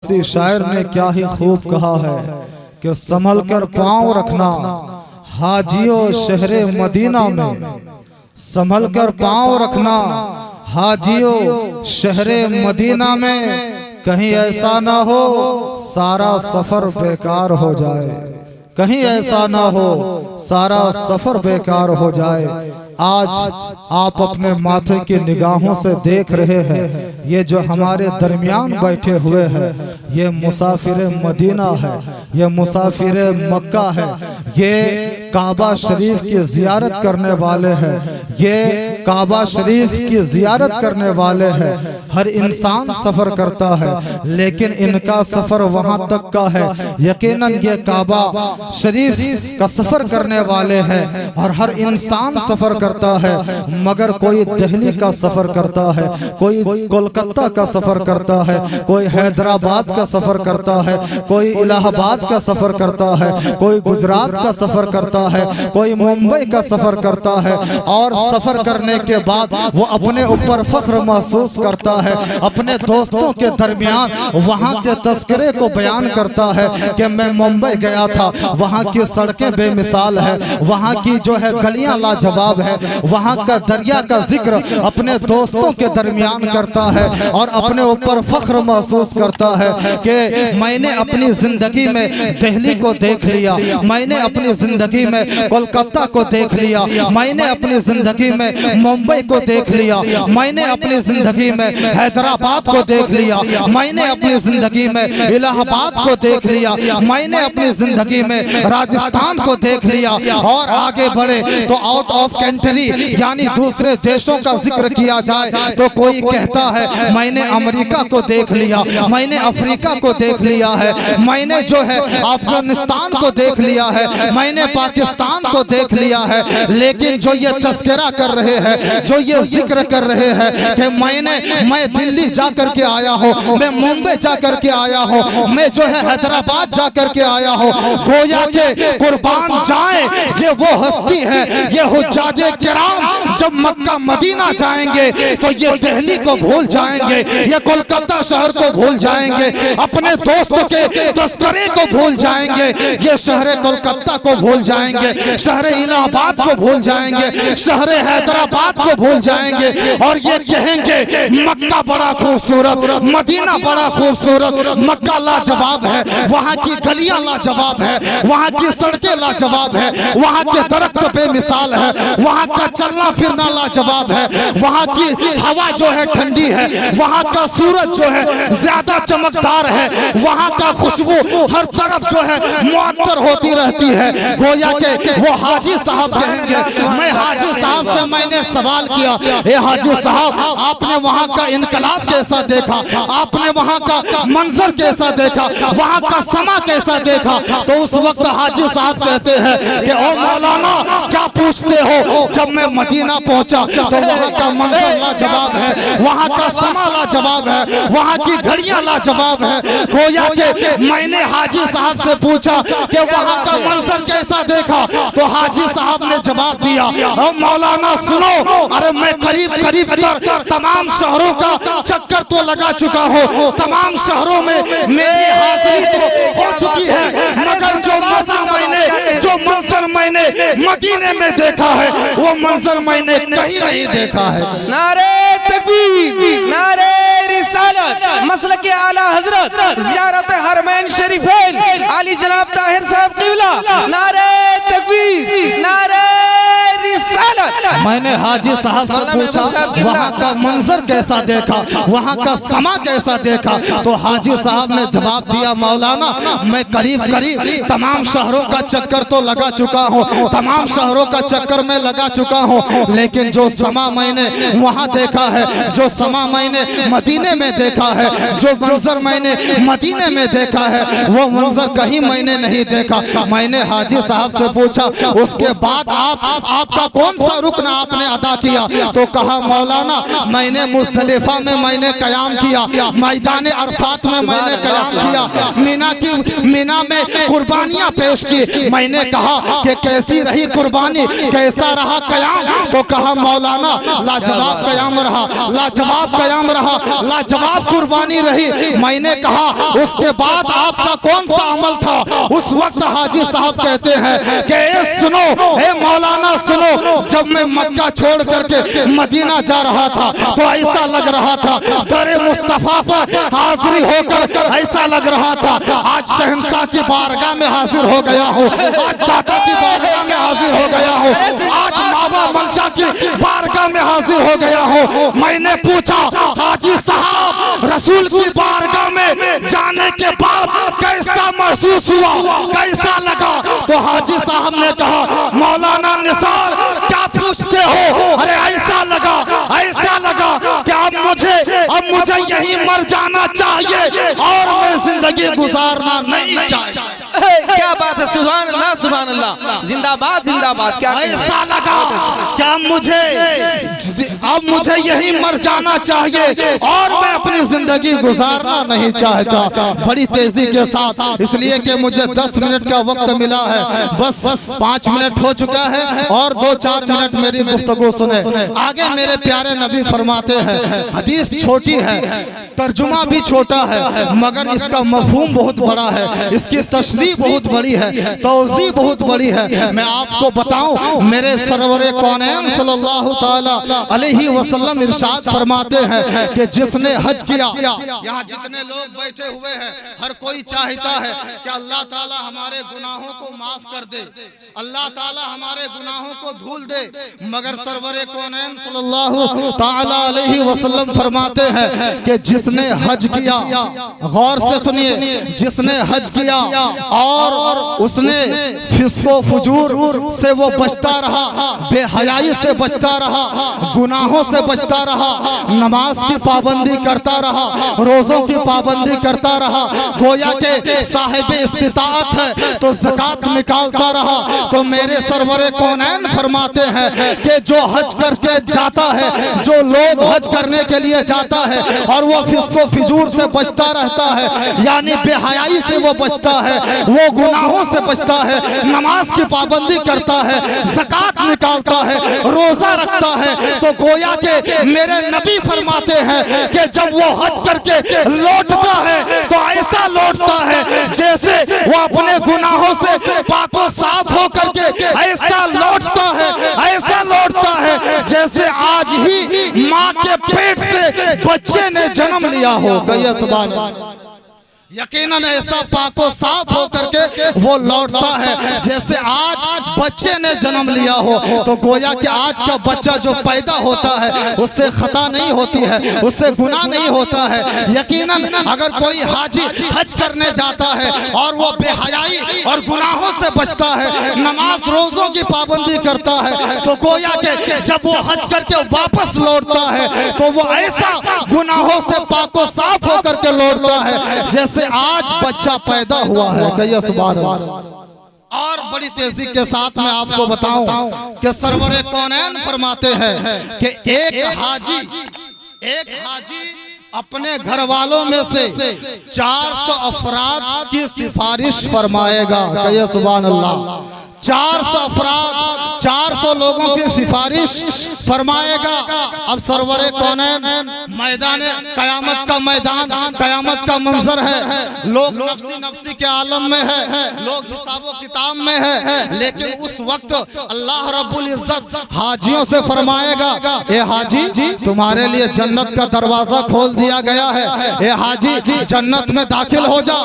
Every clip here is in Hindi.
सूफी शायर ने क्या ही खूब कहा है कि संभल कर पांव रखना हाजियों शहरे मदीना में, संभल कर पांव रखना हाजियों शहरे मदीना में, कहीं ऐसा ना हो सारा सफर बेकार हो जाए, कहीं ऐसा ना हो सारा सफर बेकार हो जाए। आज आप अपने माथे की निगाहों से देख रहे हैं, ये जो हमारे दरमियान बैठे हुए हैं ये मुसाफिर मदीना है, ये मुसाफिर मक्का है, ये काबा शरीफ की जियारत करने वाले हैं, ये काबा शरीफ की जियारत करने वाले हैं। हर इंसान सफर करता है लेकिन इनका सफर वहां तक का है, यकीनन ये काबा शरीफ का सफर करने वाले हैं। और हर इंसान सफर करता है, मगर कोई दिल्ली का सफर करता है, कोई कोलकाता का सफर करता है, कोई हैदराबाद का सफर करता है, कोई इलाहाबाद का सफर करता है, कोई गुजरात का सफर करता है, कोई मुंबई का सफर करता है। और सफर करने के बाद वो अपने ऊपर फख्र महसूस करता है, अपने दोस्तों के दरमियान वहाँ के तस्करे को बयान करता है कि मैं मुंबई गया था, वहाँ की सड़कें बेमिसाल है, वहाँ की जो है गलियां लाजवाब है, वहाँ का दरिया का जिक्र अपने दोस्तों के दरमियान करता है और अपने ऊपर फख्र महसूस करता है कि मैंने अपनी जिंदगी में दिल्ली को देख लिया, मैंने अपनी जिंदगी में कोलकाता को देख लिया, मैंने अपनी जिंदगी में मुंबई को देख लिया, मैंने अपनी जिंदगी में हैदराबाद को देख लिया, मैंने अपनी जिंदगी में इलाहाबाद को देख लिया, मैंने अपनी जिंदगी में राजस्थान को देख लिया। और आगे बढ़े तो आउट ऑफ कंट्री यानी दूसरे देशों का जिक्र किया जाए तो कोई कहता है मैंने अमेरिका को देख लिया, मैंने अफ्रीका को देख लिया है, मैंने जो है अफगानिस्तान को देख लिया है, मैंने पाकिस्तान को देख लिया है। लेकिन जो ये तस्करा कर रहे हैं, जो ये जिक्र कर रहे हैं कि मैं दिल्ली जाकर के आया हूँ, मैं मुंबई जाकर के आया हूँ, मैं जो है हैदराबाद जाकर के आया हूँ, गोया के कुर्बान जाए ये वो हस्ती है, ये हुज्जाजे किराम जब मक्का मदीना जाएंगे तो ये दिल्ली को भूल जाएंगे, ये कोलकाता शहर को भूल जाएंगे, अपने दोस्तों के तस्करे को भूल जाएंगे, ये शहर कोलकाता को भूल जाएंगे, शहर इलाहाबाद को भूल जाएंगे, शहर हैदराबाद को भूल जाएंगे और ये कहेंगे मक्का बड़ा खूबसूरत, मदीना बड़ा खूबसूरत, मक्का लाजवाब है, वहाँ की गलियां लाजवाब है, वहाँ की सड़कें लाजवाब है, वहाँ के दरख्त बेमिसाल है, वहाँ का चलना फिरना लाजवाब है, वहाँ की हवा जो है ठंडी है, वहाँ का सूरज जो है ज्यादा चमकदार है, वहाँ का खुशबू हर तरफ जो है मुअत्तर होती रहती है। गोया के वो हाजी साहब कहेंगे, मैं हाजी साहब से मैंने सवाल किया, ए हाजी साहब आपने वहाँ का इनकलाब कैसा देखा, आपने वहाँ का मंजर कैसा देखा, वहाँ का समा कैसा देखा? तो उस वक्त हाजी साहब कहते हैं कि ओ मौलाना क्या पूछते हो, जब मैं मदीना पहुंचा तो वहाँ का मंजर लाजवाब है, वहाँ का समा लाजवाब है, वहाँ की घड़ियां लाजवाब है। गोया के मैंने हाजी साहब से पूछा कि वहाँ का मंजर कैसा देखा, तो हाजी साहब ने जवाब दिया, ओ मौलाना सुनो, अरे मैं करीब करीब तमाम शहरों का चक्कर तो लगा चुका हूँ, तमाम शहरों में मेरी हाजिरी तो हो चुकी है, मगर जो मजा मैंने, जो मंजर मैंने मदीने में देखा है वो मंजर मैंने कहीं नहीं देखा है। नारे तकबीर, नारे रिसालत, मसलक के आला हजरत, ज़ियारत हरमैन शरीफैन, आली जनाब ताहिर साहब क़िबला, नारे तकबीर, नारे रिसालत। मैंने हाजी साहब से पूछा वहाँ का मंजर कैसा देखा, वहाँ का समा कैसा देखा, तो हाजी साहब ने जवाब दिया, मौलाना मैं करीब करीब तमाम शहरों का चक्कर तो लगा चुका हूँ, तमाम शहरों का चक्कर में लगा चुका हूँ, लेकिन जो समा मैंने वहाँ देखा है, जो समा मैंने मदीने में देखा है, जो मंजर मैंने मदीने में देखा है वो मंजर कहीं मैंने नहीं देखा। मैंने हाजी साहब से पूछा उसके बाद आपका कौन सा रुकन आपने अदा किया, तो कहा मौलाना मैंने मुज़दलिफा में मैंने क़याम किया, मैदान अरफात में मैंने क़याम किया, मीना में कुर्बानियां पेश की। मैंने कहा कि कैसी रही कुर्बानी, कैसा रहा कयाम? तो कहा मौलाना लाजवाब कयाम रहा, लाजवाब कयाम रहा, लाजवाब कुर्बानी रही। मैंने कहा उसके बाद आपका कौन सा अमल था? उस वक्त हाजी साहब कहते हैं कि सुनो हे मौलाना सुनो, जब मैं मक्का छोड़ करके मदीना जा रहा था तो ऐसा लग रहा था दरे मुस्तफा पर हाजिरी होकर ऐसा लग रहा था आज शहंशाह की बारगाह में हाजिर हो गया हूँ, आज दादा की बारगाह में हाजिर हो गया हूँ, आज बाबा मंशा की बारगाह में हाजिर हो गया हूँ। मैंने पूछा हाजी साहब रसूल की बारगाह में जाने के बाद कैसा महसूस हुआ, कैसा लगा? तो हाजी साहब ने कहा मौलाना निसार क्या पूछते हो? अरे ऐसा लगा कि अब मुझे यही मर जाना चाहिए और मैं जिंदगी गुजारना नहीं चाहिए। क्या बात है, सुभान अल्लाह सुभान अल्लाह, जिंदाबाद जिंदाबाद। क्या ऐसा लगा क्या अब मुझे यही मर जाना चाहिए और मैं अपनी जिंदगी गुजारना नहीं चाहता। बड़ी तेजी के साथ, इसलिए कि मुझे 10 मिनट का वक्त मिला है, बस 5 मिनट हो चुका है और 2-4 मिनट मेरी गुफ्तगू सुने। आगे मेरे प्यारे नबी फरमाते हैं, हदीस छोटी है, तर्जुमा भी छोटा है, मगर इसका मफहूम बहुत बड़ा है, इसकी तशरीह बहुत बड़ी है, तौज़ीह बहुत बड़ी है। मैं आपको बताऊं, मेरे सरवरे कौनैन सल्लल्लाहु ताला अलैहि वसल्लम इरशाद फरमाते हैं कि जिसने हज किया, यहाँ जितने लोग बैठे हुए हैं हर कोई चाहता है कि अल्लाह ताला हमारे गुनाहों को माफ कर दे, अल्लाह ताला हमारे गुनाहों को धुल दे, मगर सरवरे कौनैन सल्लल्लाहु ताला अलैहि वसल्लम फरमाते हैं कि जिसने हज किया, गौर से सुनिए, जिसने हज किया और उसने फिस्को फुजूर से वो बचता रहा, बेहयाई से बचता रहा, गुनाहों से बचता रहा, नमाज की पाबंदी करता रहा, रोजों की पाबंदी करता रहा, गोया के साहिब इस्तिताअत है तो ज़कात निकालता रहा, तो मेरे सरवरे कौनैन फरमाते हैं कि जो हज करके जाता है, जो लोग हज करने के लिए जाता है और वो फिस्को फिजूर से बचता रहता है, यानी बेहयाई से वो बचता है, वो गुनाहों से बचता है, नमाज की पाबंदी करता है, ज़कात निकालता है, रोजा रखता है, तो गोया के मेरे नबी फरमाते हैं कि जब वो हज करके लौटता है तो ऐसा लौटता है जैसे वो अपने गुनाहों से पाको साफ हो करके ऐसा लौटता है, ऐसा लौटता है जैसे आज ही माँ के पेट से बच्चे ने जन्म लिया हो। कहिए सुभान अल्लाह। यकीनन ऐसा पाको साफ हो करके वो लौटता है जैसे आज बच्चे ने जन्म लिया हो। तो गोया कि आज का बच्चा जो पैदा होता है उससे खता नहीं होती है, उससे गुनाह नहीं होता है। यकीनन अगर कोई हाजी हज करने जाता है और वो बेहयाई और गुनाहों से बचता है, नमाज रोजों की पाबंदी करता है, तो गोया कि जब वो हज करके वापस लौटता है तो वो ऐसा गुनाहों से पाको साफ होकर के लौटता है जैसे आज बच्चा पैदा हुआ है। कहिए सुभान अल्लाह। और बड़ी तेजी के साथ मैं आपको बताऊं कि सरवरे कौनैन फरमाते हैं कि एक हाजी अपने घर वालों में से 400 अफराद की सिफारिश फरमाएगा। कहिए सुभान अल्लाह। 400 अफराद, 400 लोगों की सिफारिश फरमाएगा। अब सरवरे कौनैन मैदान कयामत का मैदान, कयामत का मंजर है, लोग नफ्सी नफ्सी के आलम में है, लोग हिसाबो किताब में है, लेकिन उस वक्त अल्लाह रब्बुल इज्जत हाजियों से फरमाएगा, ए हाजी तुम्हारे लिए जन्नत का दरवाजा खोल दिया गया है, ए हाजी जन्नत में दाखिल हो जा।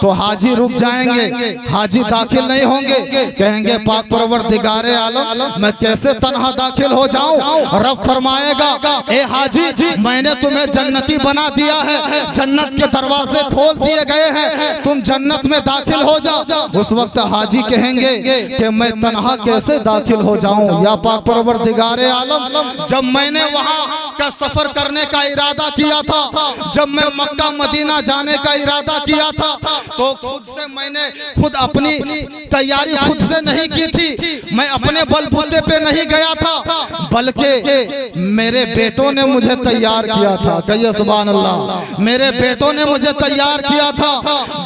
तो हाजी रुक जाएंगे, हाजी दाखिल नहीं होंगे, कहेंगे पाक परवरदिगारे आलम मैं कैसे तन्हा दाखिल हो जाऊं। रब फरमाएगा, ए हाजी मैंने तुम्हें जन्नती बना दिया है, जन्नत के दरवाजे खोल दिए गए हैं, तुम जन्नत में दाखिल हो जाओ। उस वक्त हाजी कहेंगे कि मैं तन्हा कैसे दाखिल हो जाऊं या पाक परवरदिगारे आलम, जब मैंने वहां का सफर करने का इरादा किया था, जब मैं मक्का मदीना जाने का इरादा किया था, तो खुद से मैंने खुद अपनी तैयारी खुद से नहीं की थी, मैं अपने बलबूते पे नहीं गया था, बल्कि मेरे बेटों ने मुझे तैयार किया था। कहिए सुभान अल्लाह। मेरे बेटों ने मुझे तैयार किया था,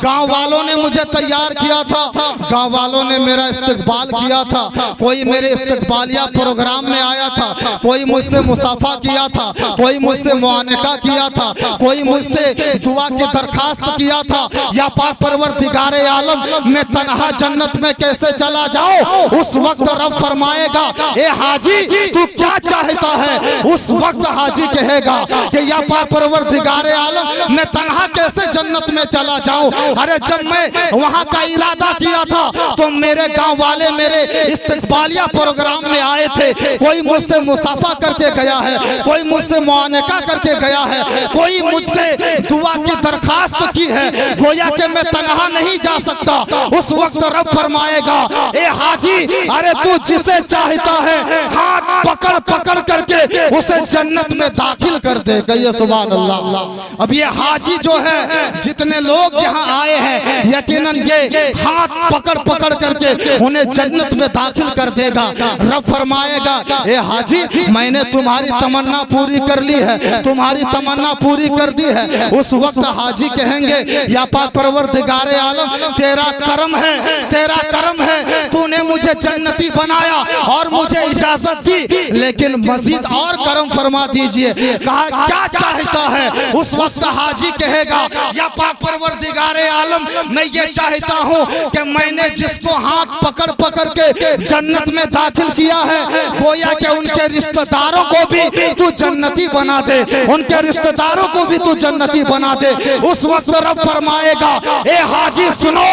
गांव वालों ने मुझे तैयार किया था, गांव वालों ने मेरा इस्तकबाल किया था। कोई मेरे इस्तकबालिया प्रोग्राम में आया था, कोई मुझसे मुसाफा किया था, कोई मुझसे मुआनका किया था, कोई मुझसे दुआ की दरखास्त किया था। या पाक परवरदिगारे आलम मैं तन्हा जन्नत में कैसे चला जाऊं? उस वक्त रब फरमाएगा ए हाजी तू क्या चाहता है? उस वक्त हाजी कहेगा कि या पाक परवरदिगारे आलम मैं तन्हा कैसे जन्नत में चला जाऊं? अरे जब मैं वहां का इरादा किया था तो मेरे गांव वाले मेरे इस्तकबालिया प्रोग्राम में आए थे। कोई मुझसे मुसाफा करके गया है, कोई मुझसे मुआनका करके गया है, कोई मुझसे दुआ की दरखास्त की है। गोया कि मैं तन्हा नहीं जा सकता। उस वक्त रब फरमाएगा ए हाजी अरे तू जिसे चाहता है हाथ पकड़ पकड़ करके उसे जन्नत में दाखिल कर दे। कहिए सुभान अल्लाह। अब ये हाजी जो है जितने लोग यहाँ आए हैं यकीनन ये हाथ पकड़ पकड़ करके उन्हें जन्नत में दाखिल कर देगा। रब फरमाएगा ए हाजी मैंने तुम्हारी तमन्ना पूरी कर ली है, तुम्हारी तमन्ना पूरी कर दी है। उस वक्त हाजी कहेंगे या पाक परवरदिगारे आलम तेरा करम है, तेरा करम है, तूने मुझे जन्नती बनाया और मुझे इजाजत दी, लेकिन मजीद और करम फरमा दीजिए। कहा क्या चाहता है? उस वक्त हाजी कहेगा या पाक परवरदिगारे आलम मैं ये चाहता हूँ कि मैंने जिसको हाथ पकड़ पकड़ के जन्नत में दाखिल किया है गोया कि उनके रिश्तेदारों को भी तू जन्नती बना दे, उनके रिश्तेदारों को भी तू जन्नती बना दे। उस वक्त रब फरमाएगा ए हाजी सुनो,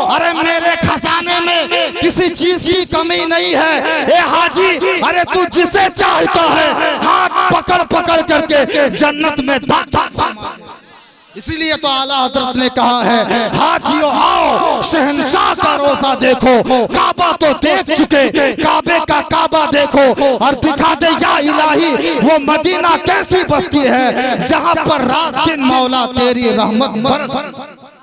अरे मेरे खजाने में किसी चीज की कमी नहीं है। ए हाजी अरे तू जिसे चाहता है हाथ पकड़ पकड़ करके जन्नत में दाखिल। इसीलिए तो आला हजरत ने कहा है हाजियो आओ शहंशाह का रोजा देखो, काबा तो देख चुके काबे का काबा देखो और दिखा दे या इलाही वो मदीना कैसी बस्ती है जहां पर रात दिन मौला तेरी रहमत बरस।